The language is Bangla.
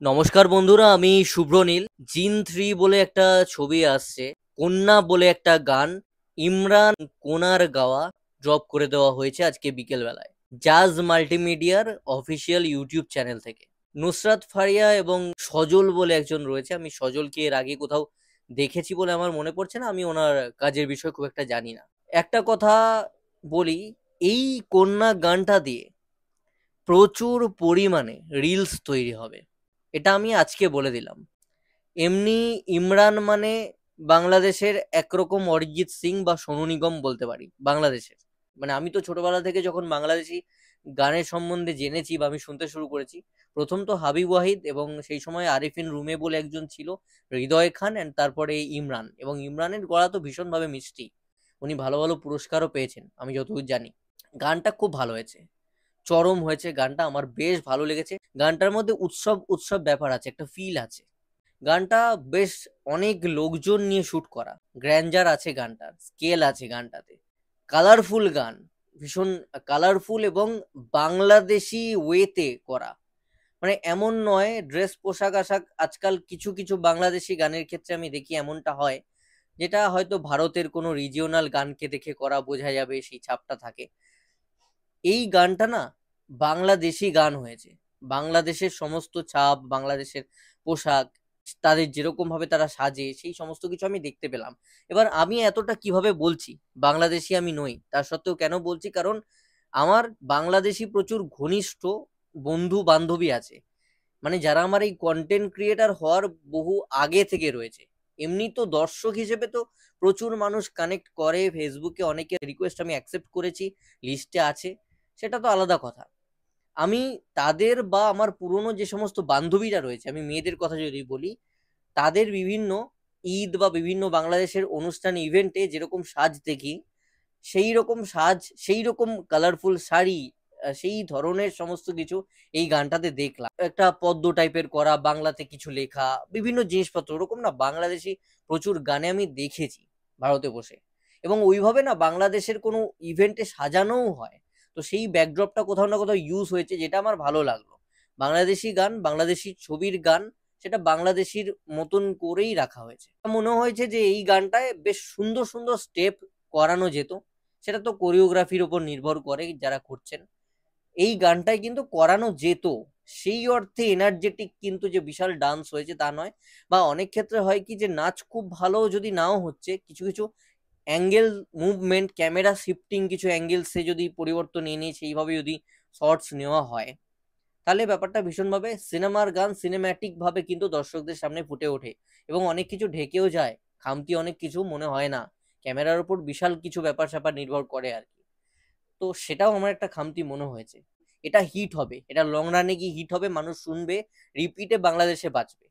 নমস্কার বন্ধুরা, আমি শুভ্রনীল। জিন 3 বলে একটা ছবি আসছে, কন্যা বলে একটা গান ইমরান কোনার গাওয়া ড্রপ করে দেওয়া হয়েছে আজকে বিকেল বেলায় জাজ মাল্টিমিডিয়ার অফিসিয়াল ইউটিউব চ্যানেল থেকে। নুসরাত ফারিয়া এবং সজল বলে একজন রয়েছে। আমি সজলকে এর আগে কোথাও দেখেছি বলে আমার মনে পড়ছে না, আমি ওনার কাজের বিষয়ে খুব একটা জানি না। একটা কথা বলি, এই কন্যা গানটা দিয়ে প্রচুর পরিমাণে রিলস তৈরি হবে, এটা আমি আজকে বলে দিলাম। এমনি ইমরান মানে বাংলাদেশের একরকম অরিজিৎ সিং বা সোনু নিগম বলতে পারি বাংলাদেশের। মানে আমি তো ছোটবেলা থেকে যখন বাংলাদেশি গানের সম্বন্ধে জেনেছি বা আমি শুনতে শুরু করেছি, প্রথম তো হাবিব ওয়াহিদ এবং সেই সময় আরিফিন রুমে বলে একজন ছিল, হৃদয় খান, অ্যান্ড তারপরে ইমরান। এবং ইমরানের গলা তো ভীষণভাবে মিষ্টি, উনি ভালো ভালো পুরস্কারও পেয়েছেন আমি যতদূর জানি। গানটা খুব ভালো হয়েছে, চরম হয়েছে গানটা, আমার বেশ ভালো লেগেছে। গানটার মধ্যে উৎসব উৎসব ব্যাপার আছে, একটা ফিল আছে। গানটা বেশ অনেক লোকজন নিয়ে শুট করা, গ্র্যান্ডার আছে গানটার, স্কেল আছে গানটাতে, কালারফুল গান, ভীষণ কালারফুল এবং বাংলাদেশি ওয়েতে করা। মানে এমন নয় ড্রেস পোশাক আশাক, আজকাল কিছু কিছু বাংলাদেশি গানের ক্ষেত্রে আমি দেখি এমনটা হয়, যেটা হয়তো ভারতের কোনো রিজিওনাল গানকে দেখে করা, বোঝা যাবে সেই ছাপটা থাকে। এই গানটা না বাংলাদেশি গান হয়েছে, বাংলাদেশের সমস্ত ছাপ, বাংলাদেশের পোশাক, তাদের যেরকম ভাবে তারা সাজে, সেই সমস্ত কিছু আমি দেখতে পেলাম। এবার আমি এতটা কিভাবে বলছি, বাংলাদেশি আমি নই, তার সত্ত্বেও কেন বলছি, কারণ আমার বাংলাদেশি প্রচুর ঘনিষ্ঠ বন্ধু বান্ধবী আছে, মানে যারা আমার এই কন্টেন্ট ক্রিয়েটার হওয়ার বহু আগে থেকে রয়েছে। এমনি তো দর্শক হিসেবে তো প্রচুর মানুষ কানেক্ট করে, ফেসবুকে অনেকে রিকোয়েস্ট আমি অ্যাকসেপ্ট করেছি, লিস্টে আছে, সেটা তো আলাদা কথা। আমি তাদের বা আমার পুরনো যে সমস্ত বান্ধবীরা রয়েছে, আমি মেয়েদের কথা যদি বলি, তাদের বিভিন্ন ঈদ বা বিভিন্ন বাংলাদেশের অনুষ্ঠান ইভেন্টে যেরকম সাজ দেখি, সেই রকম সাজ, সেই রকম কালারফুল শাড়ি, সেই ধরনের সমস্ত কিছু এই গানটাতে দেখলাম। একটা পদ্ম টাইপের করা, বাংলাতে কিছু লেখা, বিভিন্ন জিনিসপত্র ওরকম না বাংলাদেশি প্রচুর গানে আমি দেখেছি ভারতে বসে। এবং ওইভাবে না বাংলাদেশের কোনো ইভেন্টে সাজানোও হয়, তো সেই ব্যাকড্রপটা কোথাও না কোথাও ইউজ হয়েছে, যেটা আমার ভালো লাগলো। বাংলাদেশি গান, বাংলাদেশি ছবির গান, সেটা বাংলাদেশির মতন করেই রাখা হয়েছে। মনে হয়েছে যে এই গানটায় বেশ সুন্দর সুন্দর স্টেপ করানো যেত, সেটা তো কোরিওগ্রাফির উপর নির্ভর করে যারা করছেন। এই গানটাই কিন্তু করানো যেত, সেই অর্থে এনার্জেটিক কিন্তু যে বিশাল ডান্স হয়েছে তা নয়। বা অনেক ক্ষেত্রে হয় কি, যে নাচ খুব ভালো যদি নাও হচ্ছে, কিছু কিছু অ্যাঙ্গেল মুভমেন্ট, ক্যামেরা শিফটিং, কিছু অ্যাঙ্গেলসে যদি পরিবর্তন এনে সেইভাবে যদি শর্টস নেওয়া হয়, তাহলে ব্যাপারটা ভীষণভাবে সিনেমার গান, সিনেম্যাটিক ভাবে কিন্তু দর্শকদের সামনে ফুটে ওঠে। এবং অনেক কিছু ঢেকেও যায়, খামতি অনেক কিছু মনে হয় না, ক্যামেরার উপর বিশাল কিছু ব্যাপার স্যাপার নির্ভর করে আর কি। তো সেটাও আমার একটা খামতি মনে হয়েছে। এটা হিট হবে, এটা লং রানে গিয়ে হিট হবে, মানুষ শুনবে, রিপিটে বাংলাদেশে বাজবে।